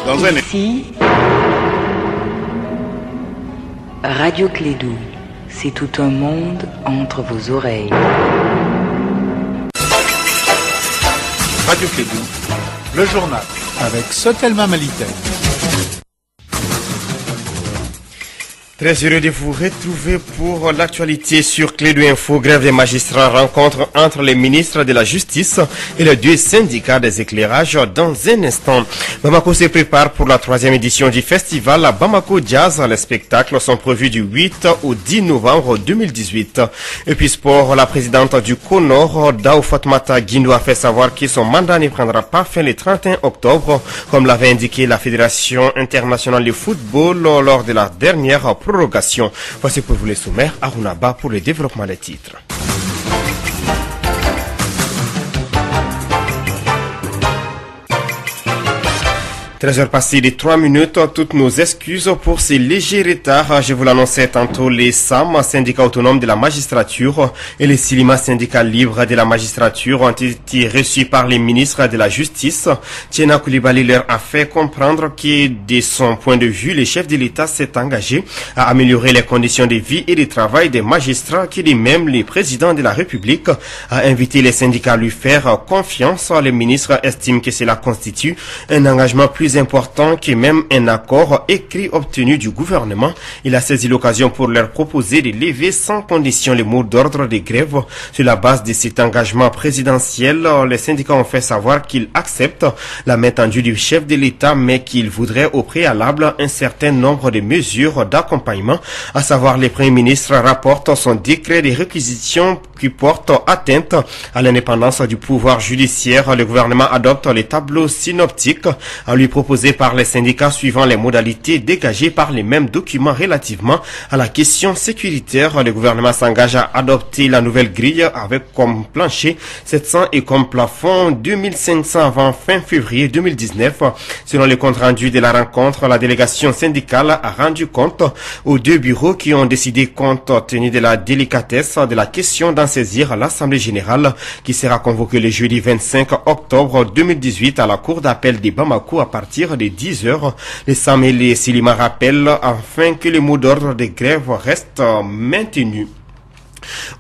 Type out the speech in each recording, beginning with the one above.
dans un... Ici, Radio Clédou, c'est tout un monde entre vos oreilles. Radio Clédou, le journal avec Sotelma Malitel. Très heureux de vous retrouver pour l'actualité sur Clédou Info. Grève des magistrats, rencontre entre les ministres de la Justice et les deux syndicats des éclairages dans un instant. Bamako se prépare pour la 3e édition du festival Bamako Jazz. Les spectacles sont prévus du 8 au 10 novembre 2018. Et puis sport, la présidente du CONOR, Dao Fatmata Guindo, a fait savoir que son mandat ne prendra pas fin le 31 octobre, comme l'avait indiqué la Fédération internationale de football lors de la dernière prorogation. Voici pour vous les sommaires, Arunaba pour le développement des titres. 13h passées de 3 minutes, toutes nos excuses pour ces légers retards. Je vous l'annonçais tantôt, les SAM, syndicats autonomes de la magistrature, et les Silima, syndicats libres de la magistrature, ont été reçus par les ministres de la Justice. Tiena Koulibaly leur a fait comprendre que, de son point de vue, le chef de l'État s'est engagé à améliorer les conditions de vie et de travail des magistrats, qui de même le président de la République a invité les syndicats à lui faire confiance. Les ministres estiment que cela constitue un engagement plus important que même un accord écrit obtenu du gouvernement. Il a saisi l'occasion pour leur proposer de lever sans condition les mots d'ordre de grève. Sur la base de cet engagement présidentiel, les syndicats ont fait savoir qu'ils acceptent la main tendue du chef de l'État, mais qu'ils voudraient au préalable un certain nombre de mesures d'accompagnement, à savoir le Premier ministre rapporte son décret de réquisition qui porte atteinte à l'indépendance du pouvoir judiciaire. Le gouvernement adopte les tableaux synoptiques à lui proposés par les syndicats suivant les modalités dégagées par les mêmes documents relativement à la question sécuritaire. Le gouvernement s'engage à adopter la nouvelle grille avec comme plancher 700 et comme plafond 2500 avant fin février 2019. Selon le compte rendu de la rencontre, la délégation syndicale a rendu compte aux deux bureaux qui ont décidé, compte tenu de la délicatesse de la question, d'en saisir l'Assemblée générale qui sera convoquée le jeudi 25 octobre 2018 à la cour d'appel de Bamako à partir de 10h. Les SAM et les Silima rappellent afin que le mot d'ordre de grève reste maintenu.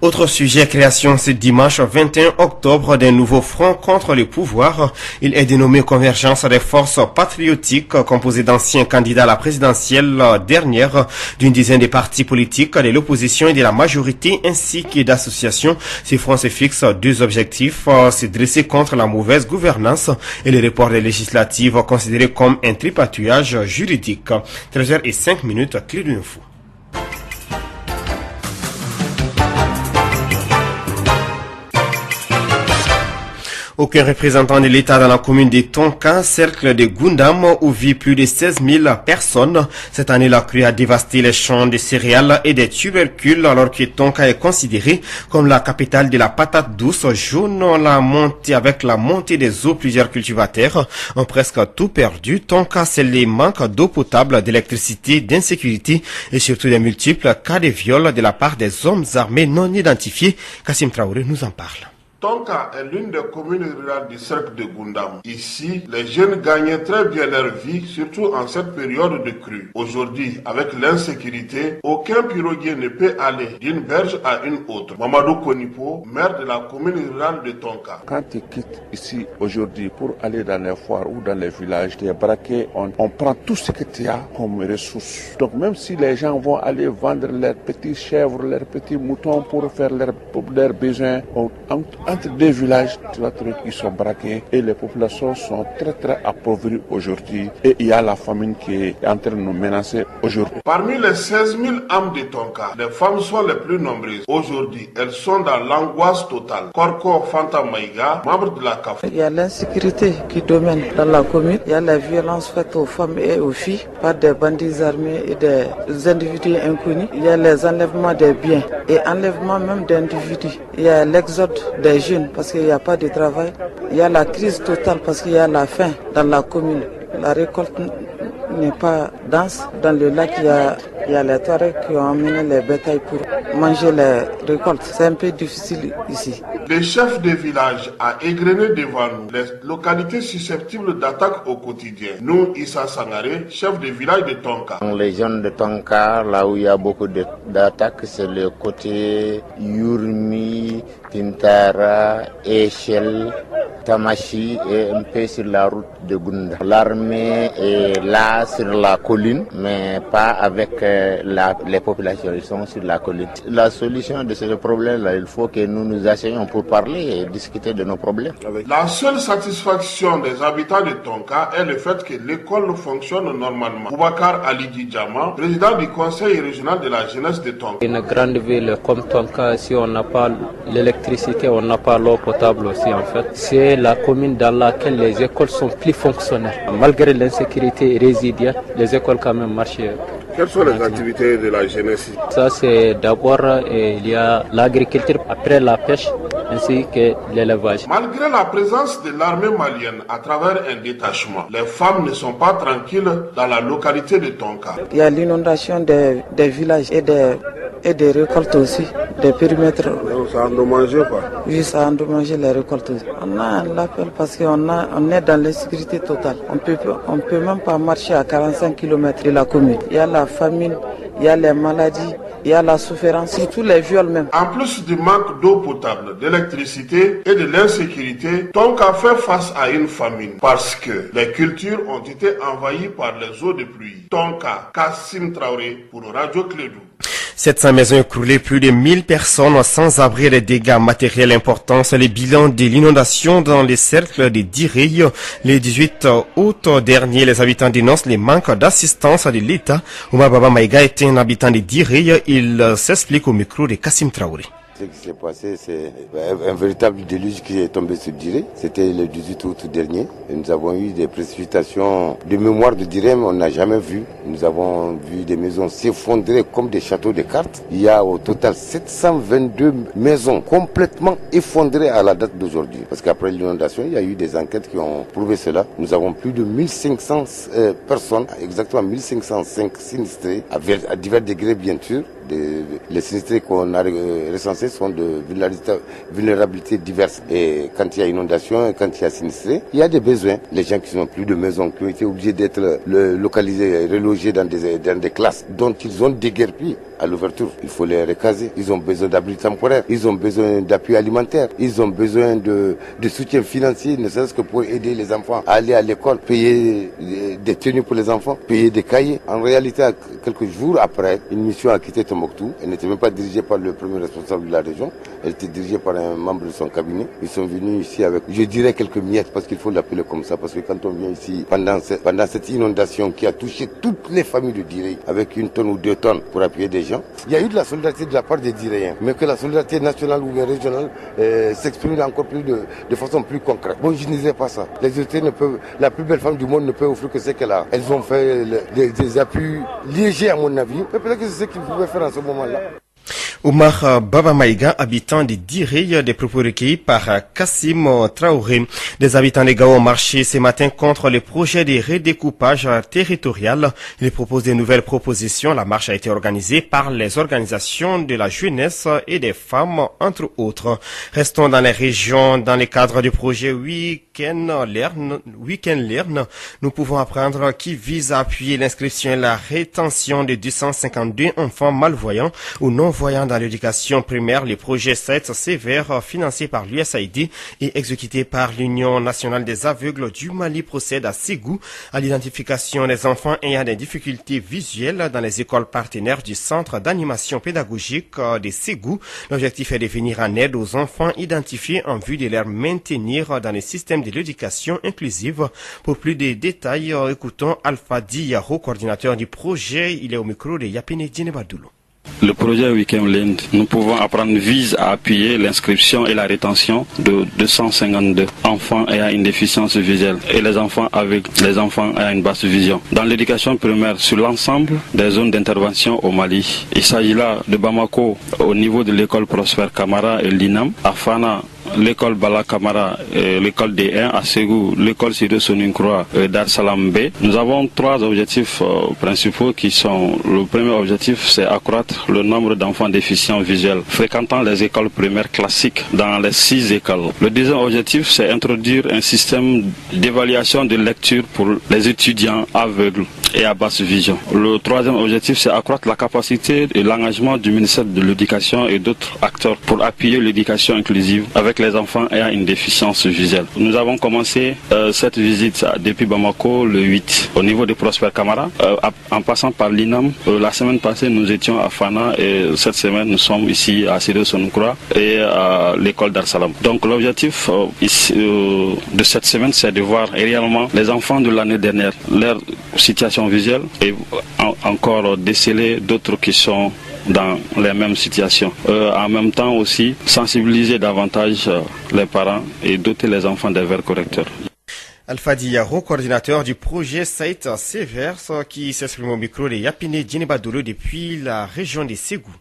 Autre sujet, création ce dimanche 21 octobre d'un nouveau front contre le pouvoir. Il est dénommé Convergence des forces patriotiques, composé d'anciens candidats à la présidentielle dernière, d'une dizaine de partis politiques, de l'opposition et de la majorité, ainsi que d'associations. Ce front se fixe deux objectifs, se dresser contre la mauvaise gouvernance et le report des législatives considéré comme un tripatouillage juridique. 13h05, Clédou Info. Aucun représentant de l'État dans la commune de Tonka, cercle de Gundam, où vit plus de 16 000 personnes. Cette année, la crue a dévasté les champs de céréales et des tubercules, alors que Tonka est considérée comme la capitale de la patate douce jaune. Avec la montée des eaux, plusieurs cultivateurs ont presque tout perdu. Tonka, c'est les manques d'eau potable, d'électricité, d'insécurité et surtout des multiples cas de viol de la part des hommes armés non identifiés. Kassim Traoré nous en parle. Tonka est l'une des communes rurales du cercle de Gundam. Ici, les jeunes gagnaient très bien leur vie, surtout en cette période de crue. Aujourd'hui, avec l'insécurité, aucun piroguier ne peut aller d'une berge à une autre. Mamadou Konipo, maire de la commune rurale de Tonka. Quand tu quittes ici aujourd'hui pour aller dans les foires ou dans les villages, tu es braqué, on prend tout ce que tu as comme ressources. Donc même si les gens vont aller vendre leurs petits chèvres, leurs petits moutons pour faire leurs besoins, entre deux villages, tu vas trouver qu'ils sont braqués et les populations sont très très appauvries aujourd'hui. Et il y a la famine qui est en train de nous menacer aujourd'hui. Parmi les 16 000 âmes de Tonka, les femmes sont les plus nombreuses. Aujourd'hui, elles sont dans l'angoisse totale. Korko Fanta Maïga, membre de la CAF. Il y a l'insécurité qui domine dans la commune. Il y a la violence faite aux femmes et aux filles par des bandits armés et des individus inconnus. Il y a les enlèvements des biens et enlèvement même d'individus. Il y a l'exode des jeunes parce qu'il n'y a pas de travail. Il y a la crise totale parce qu'il y a la faim dans la commune. La récolte n'est pas dense. Dans le lac, il y a les Touaregs qui ont amené les bétails pour manger les récoltes. C'est un peu difficile ici. Les chefs de village a égrené devant nous les localités susceptibles d'attaque au quotidien. Nous, Issa Sangaré, chef de village de Tonka. Les zones de Tonka, là où il y a beaucoup d'attaques, c'est le côté Yurmi, Pintara, Echel, Tamashi et un peu sur la route de Gunda. L'armée est là sur la colline, mais pas avec les populations, ils sont sur la colline. La solution de ce problème-là, il faut que nous nous asseyions pour parler et discuter de nos problèmes. La seule satisfaction des habitants de Tonka est le fait que l'école fonctionne normalement. Boubacar Ali Djama, président du conseil régional de la jeunesse de Tonka. Une grande ville comme Tonka, si on n'a pas l'électricité, on n'a pas l'eau potable aussi en fait. C'est la commune dans laquelle les écoles sont plus fonctionnelles. Malgré l'insécurité résiduelle, les écoles quand même marchent. Quelles sont les activités de la jeunesse? Ça c'est d'abord il y a l'agriculture, après la pêche ainsi que l'élevage. Malgré la présence de l'armée malienne à travers un détachement, les femmes ne sont pas tranquilles dans la localité de Tonka. Il y a l'inondation des villages et des récoltes aussi, des périmètres. Ça a endommagé quoi? Oui, ça a endommagé les récoltes. On a un appel parce qu'on est dans l'insécurité totale. On peut même pas marcher à 45 km de la commune. Il y a la famine, il y a les maladies, il y a la souffrance, surtout les viols même. En plus du manque d'eau potable, d'électricité et de l'insécurité, Tonka fait face à une famine parce que les cultures ont été envahies par les eaux de pluie. Tonka, Kassim Traoré pour Radio Clédou. 700 maisons écroulées, plus de 1000 personnes sans abri et des dégâts matériels importants. C'est le bilan de l'inondation dans les cercles de Direy. Le 18 août dernier, les habitants dénoncent les manques d'assistance de l'État. Oumar Baba Maïga était un habitant de Direy. Il s'explique au micro de Kassim Traoré. Ce qui s'est passé, c'est un véritable déluge qui est tombé sur Direy. C'était le 18 août dernier. Et nous avons eu des précipitations de mémoire de Direy, mais on n'a jamais vu. Nous avons vu des maisons s'effondrer comme des châteaux de cartes. Il y a au total 722 maisons complètement effondrées à la date d'aujourd'hui. Parce qu'après l'inondation, il y a eu des enquêtes qui ont prouvé cela. Nous avons plus de 1500 personnes, exactement 1505 sinistrés, à divers degrés bien sûr. Les sinistrés qu'on a recensés sont de vulnérabilités diverses. Et quand il y a inondation, quand il y a sinistré, il y a des besoins. Les gens qui n'ont plus de maison, qui ont été obligés d'être localisés, relogés dans des classes dont ils ont déguerpi à l'ouverture, il faut les recaser. Ils ont besoin d'abris temporaires, ils ont besoin d'appui alimentaire, ils ont besoin de soutien financier, ne serait-ce que pour aider les enfants à aller à l'école, payer des tenues pour les enfants, payer des cahiers. En réalité, quelques jours après, une mission a quitté Tombouctou. Elle n'était même pas dirigée par le premier responsable de la région, elle était dirigée par un membre de son cabinet. Ils sont venus ici avec, je dirais, quelques miettes, parce qu'il faut l'appeler comme ça, parce que quand on vient ici, pendant cette inondation qui a touché toutes les familles de Direy, avec 1 tonne ou 2 tonnes pour appuyer des gens, il y a eu de la solidarité de la part des Direyens, mais que la solidarité nationale ou régionale s'exprime encore plus de façon plus concrète. Bon, je ne dirais pas ça. Les autorités ne peuvent, la plus belle femme du monde ne peut offrir que ce qu'elle a. Elles ont fait des appuis légers à mon avis, mais peut-être que c'est ce qu'ils pouvaient faire en ce moment-là. Oumar Baba Maïga, habitant de Direy, des propos recueillis par Kassim Traoré. Des habitants de Gao ont marché ce matin contre les projets de redécoupage territorial. Ils proposent de nouvelles propositions. La marche a été organisée par les organisations de la jeunesse et des femmes, entre autres. Restons dans les régions, dans le cadre du projet Week-end Learn. Nous pouvons apprendre qui vise à appuyer l'inscription et la rétention de 252 enfants malvoyants ou non-voyants dans l'éducation primaire. Le projet 7 sévère, financé par l'USAID et exécuté par l'Union nationale des aveugles du Mali, procède à Ségou à l'identification des enfants ayant des difficultés visuelles dans les écoles partenaires du centre d'animation pédagogique de Ségou. L'objectif est de venir en aide aux enfants identifiés en vue de les maintenir dans le système de l'éducation inclusive. Pour plus de détails, écoutons Alpha Diaro, coordinateur du projet. Il est au micro de Yapine Djinebadoulou. Le projet Week-end Learn, nous pouvons apprendre, vise à appuyer l'inscription et la rétention de 252 enfants ayant une déficience visuelle et les enfants ayant une basse vision. Dans l'éducation primaire sur l'ensemble des zones d'intervention au Mali, il s'agit là de Bamako au niveau de l'école Prosper Camara et l'INAM, à Fana l'école Bala Kamara, l'école D1 à Ségou, l'école Sido Soninkoura Dar Salam B. Nous avons 3 objectifs principaux qui sont, le premier objectif c'est accroître le nombre d'enfants déficients visuels fréquentant les écoles primaires classiques dans les 6 écoles. Le deuxième objectif c'est introduire un système d'évaluation de lecture pour les étudiants aveugles et à basse vision. Le troisième objectif c'est accroître la capacité et l'engagement du ministère de l'Éducation et d'autres acteurs pour appuyer l'éducation inclusive avec les enfants ayant une déficience visuelle. Nous avons commencé cette visite depuis Bamako le 8 au niveau de Prosper Camara, en passant par l'INAM. La semaine passée nous étions à Fana et cette semaine nous sommes ici à Sido Soninkoura et à l'école Dar Salam. Donc l'objectif de cette semaine c'est de voir réellement les enfants de l'année dernière, leur situation visuelle et encore déceler d'autres qui sont dans les mêmes situations. En même temps aussi sensibiliser davantage les parents et doter les enfants des verres correcteurs. Alpha Diaro, coordinateur du projet Saït Sévers, qui s'exprime au micro de Yapine Djinebadolo depuis la région de Ségou.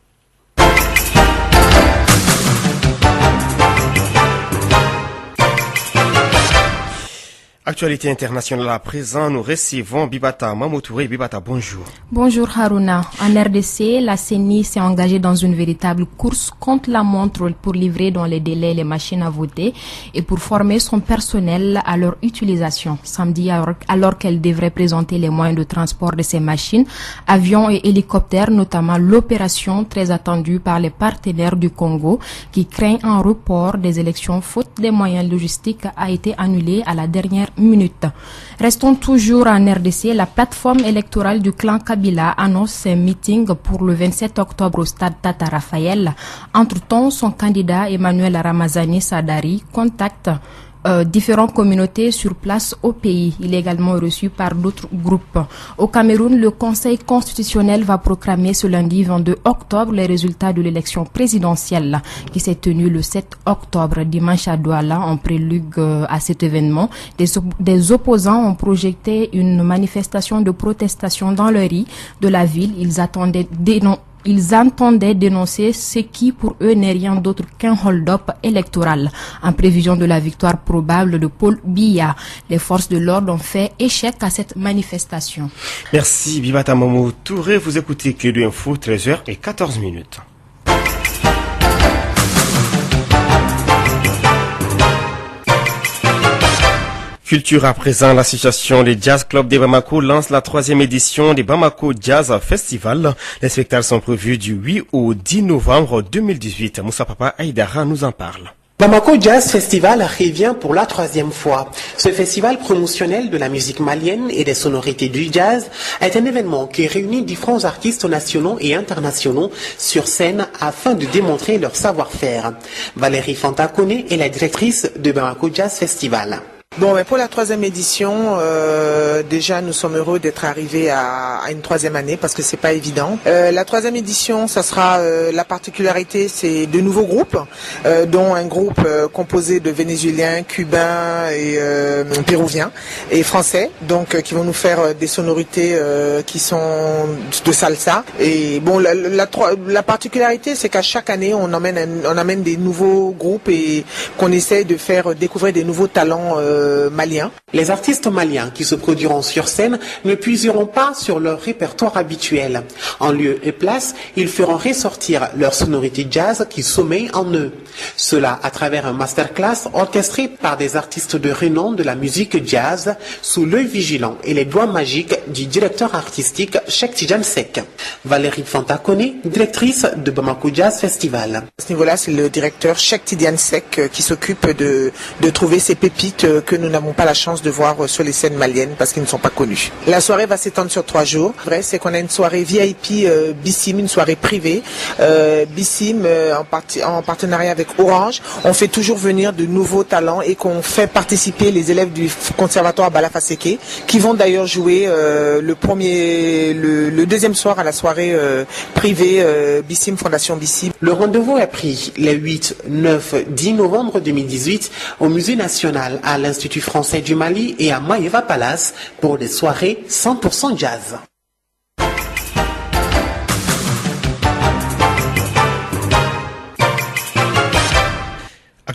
Actualité internationale à présent, nous recevons Bibata Mamoutouré. Bibata, bonjour. Bonjour Haruna. En RDC, la CENI s'est engagée dans une véritable course contre la montre pour livrer dans les délais les machines à voter et pour former son personnel à leur utilisation. Samedi, alors qu'elle devrait présenter les moyens de transport de ces machines, avions et hélicoptères, notamment l'opération très attendue par les partenaires du Congo qui craignent un report des élections faute des moyens logistiques a été annulée à la dernière minute. Restons toujours en RDC. La plateforme électorale du clan Kabila annonce un meeting pour le 27 octobre au stade Tata Raphaël. Entre-temps, son candidat Emmanuel Ramazani Sadari contacte différentes communautés sur place au pays. Il est également reçu par d'autres groupes. Au Cameroun, le Conseil constitutionnel va proclamer ce lundi 22 octobre les résultats de l'élection présidentielle qui s'est tenue le 7 octobre dimanche à Douala. En prélude à cet événement, des opposants ont projeté une manifestation de protestation dans le riz de la ville. Ils entendaient dénoncer ce qui, pour eux, n'est rien d'autre qu'un hold-up électoral. En prévision de la victoire probable de Paul Biya, les forces de l'ordre ont fait échec à cette manifestation. Merci Bibata Mamou Touré. Vous écoutez Clédou Info, 13h14. Culture à présent, l'association des Jazz Club de Bamako lance la 3e édition des Bamako Jazz Festival. Les spectacles sont prévus du 8 au 10 novembre 2018. Moussa Papa Aïdara nous en parle. Bamako Jazz Festival revient pour la 3e fois. Ce festival promotionnel de la musique malienne et des sonorités du jazz est un événement qui réunit différents artistes nationaux et internationaux sur scène afin de démontrer leur savoir-faire. Valérie Fantakone est la directrice de Bamako Jazz Festival. Bon, mais pour la 3e édition, déjà nous sommes heureux d'être arrivés à une 3e année parce que c'est pas évident. La 3e édition, ça sera la particularité, c'est de nouveaux groupes, dont un groupe composé de Vénézuéliens, Cubains et Péruviens et Français, donc qui vont nous faire des sonorités qui sont de salsa. Et bon, la particularité, c'est qu'à chaque année, on amène des nouveaux groupes et qu'on essaie de faire découvrir des nouveaux talents maliens. Les artistes maliens qui se produiront sur scène ne puiseront pas sur leur répertoire habituel. En lieu et place, ils feront ressortir leur sonorité jazz qui sommeille en eux. Cela à travers un masterclass orchestré par des artistes de renom de la musique jazz sous l'œil vigilant et les doigts magiques du directeur artistique Cheikh Tidiane Seck. Valérie Fantakone, directrice de Bamako Jazz Festival. À ce niveau-là, c'est le directeur Cheikh Tidiane Seck qui s'occupe de trouver ces pépites que nous n'avons pas la chance de voir sur les scènes maliennes parce qu'ils ne sont pas connus. La soirée va s'étendre sur 3 jours. Le vrai, c'est qu'on a une soirée VIP Bissim, une soirée privée. Bissim, en partenariat avec Orange, on fait toujours venir de nouveaux talents et qu'on fait participer les élèves du conservatoire Balafaseke qui vont d'ailleurs jouer le 2e soir à la soirée privée Bissim, Fondation Bissim. Le rendez-vous est pris les 8, 9, 10 novembre 2018 au Musée national, à l'Institut français du Mali et à Maïva Palace pour des soirées 100% jazz.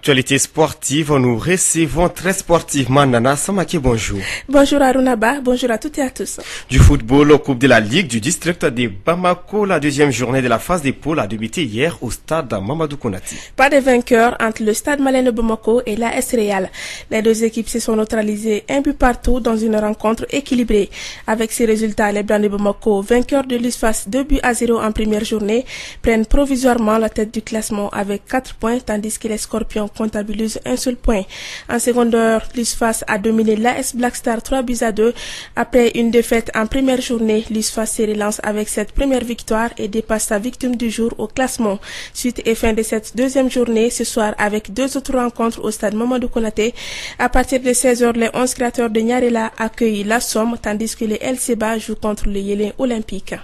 Actualité sportive, nous recevons très sportivement Nana Samake, bonjour. Bonjour Arunaba, bonjour à toutes et à tous. Du football, Coupe de la Ligue du district de Bamako, la deuxième journée de la phase des poules a débuté hier au stade Mamadou Konati. Pas de vainqueur entre le stade Malien de Bamako et l'AS Real. Les deux équipes se sont neutralisées un but partout dans une rencontre équilibrée. Avec ces résultats, les Blancs de Bamako, vainqueurs de l'USFAS 2-0 en première journée, prennent provisoirement la tête du classement avec 4 points, tandis que les Scorpions comptabilisent un seul point. En seconde heure, l'USFAS a dominé l'AS Black Star 3-2. Après une défaite en première journée, l'USFAS se relance avec cette première victoire et dépasse sa victime du jour au classement. Suite et fin de cette deuxième journée, ce soir avec deux autres rencontres au stade Mamadou Konaté. À partir de 16h, les 11 créateurs de Nyarela accueillent la Somme, tandis que les LCBA jouent contre le Yélin Olympique.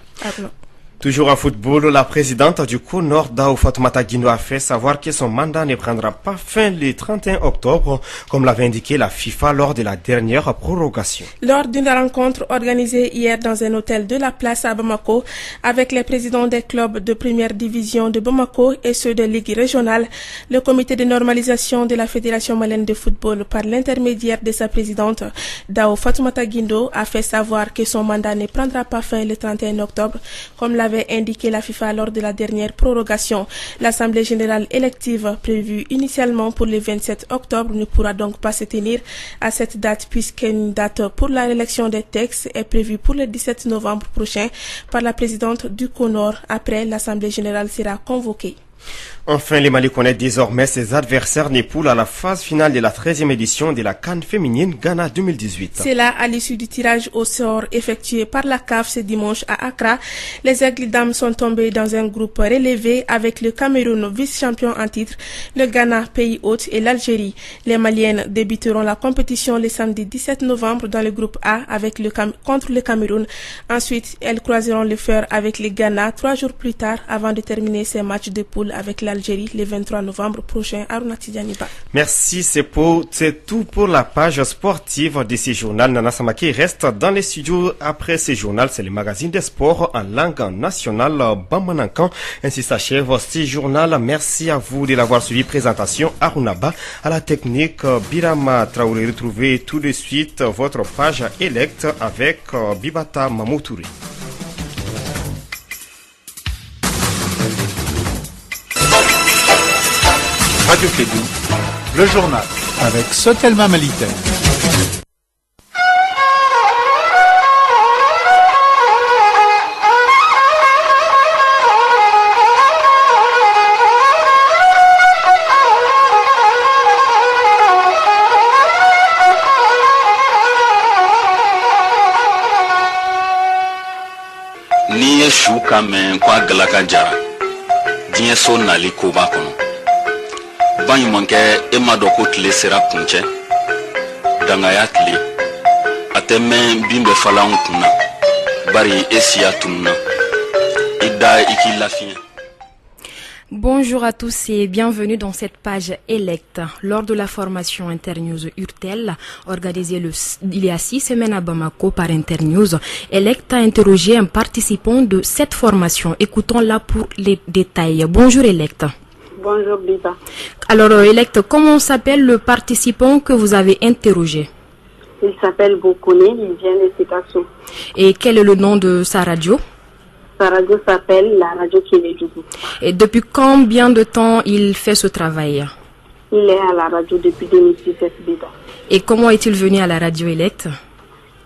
Toujours en football, la présidente du CONOR, Dao Fatoumata Guindo, a fait savoir que son mandat ne prendra pas fin le 31 octobre, comme l'avait indiqué la FIFA lors de la dernière prorogation. Lors d'une rencontre organisée hier dans un hôtel de la place à Bamako, avec les présidents des clubs de première division de Bamako et ceux de Ligue régionale, le comité de normalisation de la Fédération malienne de football, par l'intermédiaire de sa présidente, Dao Fatoumata Guindo, a fait savoir que son mandat ne prendra pas fin le 31 octobre, comme l'avait indiqué la FIFA lors de la dernière prorogation. L'Assemblée générale élective prévue initialement pour le 27 octobre ne pourra donc pas se tenir à cette date puisqu'une date pour la réélection des textes est prévue pour le 17 novembre prochain par la présidente du CONOR. Après, l'Assemblée générale sera convoquée. Enfin, les Mali connaissent désormais ses adversaires des poules à la phase finale de la 13e édition de la CAN féminine Ghana 2018. C'est là, à l'issue du tirage au sort effectué par la CAF ce dimanche à Accra, les Aigles dames sont tombés dans un groupe relevé avec le Cameroun, vice-champion en titre, le Ghana, pays hôte, et l'Algérie. Les Maliennes débuteront la compétition le samedi 17 novembre dans le groupe A avec contre le Cameroun. Ensuite, elles croiseront le fer avec le Ghana 3 jours plus tard avant de terminer ces matchs de poule avec l'Algérie le 23 novembre prochain. Arunati Dianiba. Merci, c'est tout pour la page sportive de ce journal. Nana Samake reste dans les studios après ce journal. C'est le magazine des sports en langue nationale Bamanankan. Ainsi s'achève ce journal. Merci à vous de l'avoir suivi. Présentation Arunaba à la technique Birama Traoré. Retrouvez tout de suite votre page élect avec Bibata Mamoutouri. Radio Kédou, le journal avec Sotelma Malitaire. Ni ye su ka mɛn ko a galaka jara diɲɛ so nali koba kɔnɔ baɲumankɛ e ma dɔn ko tile sera kuncɛ dangaya tile a tɛ mɛn bin bɛ falan kunna bari e siya tununa i da i k'i lafiɲɛ. Bonjour à tous et bienvenue dans cette page Elect. Lors de la formation Internews Urtel, organisée il y a 6 semaines à Bamako par Internews, Elect a interrogé un participant de cette formation. Écoutons-la pour les détails. Bonjour Elect. Bonjour Biba. Alors Elect, comment s'appelle le participant que vous avez interrogé? Il s'appelle Bokone, il vient de Sikasso. Et quel est le nom de sa radio? Sa radio s'appelle la radio Kédou. Et depuis combien de temps il fait ce travail? Il est à la radio depuis 2017, Biba. Et comment est-il venu à la radio Elect?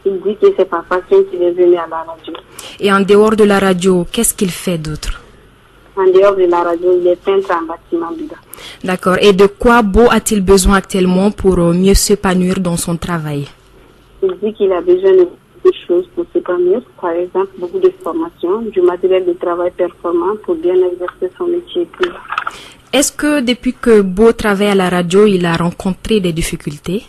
Il dit que c'est par passion qu'il est venu à la radio. Et en dehors de la radio, qu'est-ce qu'il fait d'autre? En dehors de la radio, il est peintre en bâtiment, Biba. D'accord. Et de quoi Beau a-t-il besoin actuellement pour mieux s'épanouir dans son travail? Il dit qu'il a besoin de choses pour s'épanouir, par exemple beaucoup de formations, du matériel de travail performant pour bien exercer son métier. Est-ce que depuis que Beau travaille à la radio, il a rencontré des difficultés?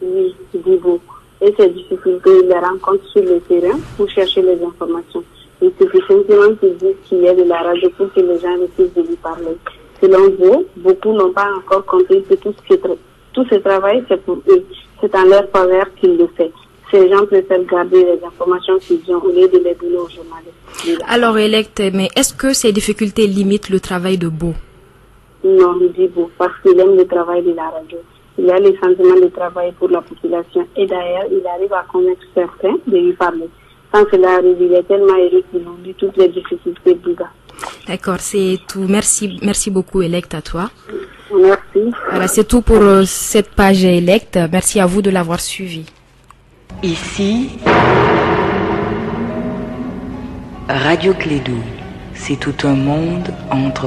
Oui, il dit beaucoup. Et ces difficultés, il les rencontre sur le terrain pour chercher les informations. Il suffit simplement qu'il dise qu'il y a de la radio pour que les gens refusent de lui parler. Selon vous, beaucoup n'ont pas encore compris que tout ce travail, c'est pour eux. C'est en leur faveur qu'il le fait. Ces gens préfèrent garder les informations qu'ils ont au lieu de les donner aux journalistes. Alors, Elect, mais est-ce que ces difficultés limitent le travail de Beau? Non, Djibo, parce qu'il aime le travail de la radio. Il a le sentiment de travail pour la population et d'ailleurs, il arrive à convaincre certains de lui parler. Quand cela arrive, il est tellement heureux qu'il oublie toutes les difficultés du gars. D'accord, c'est tout. Merci beaucoup, Elect, à toi. Merci. Voilà, c'est tout pour cette page Elect. Merci à vous de l'avoir suivi. Ici, Radio Clédou, c'est tout un monde entre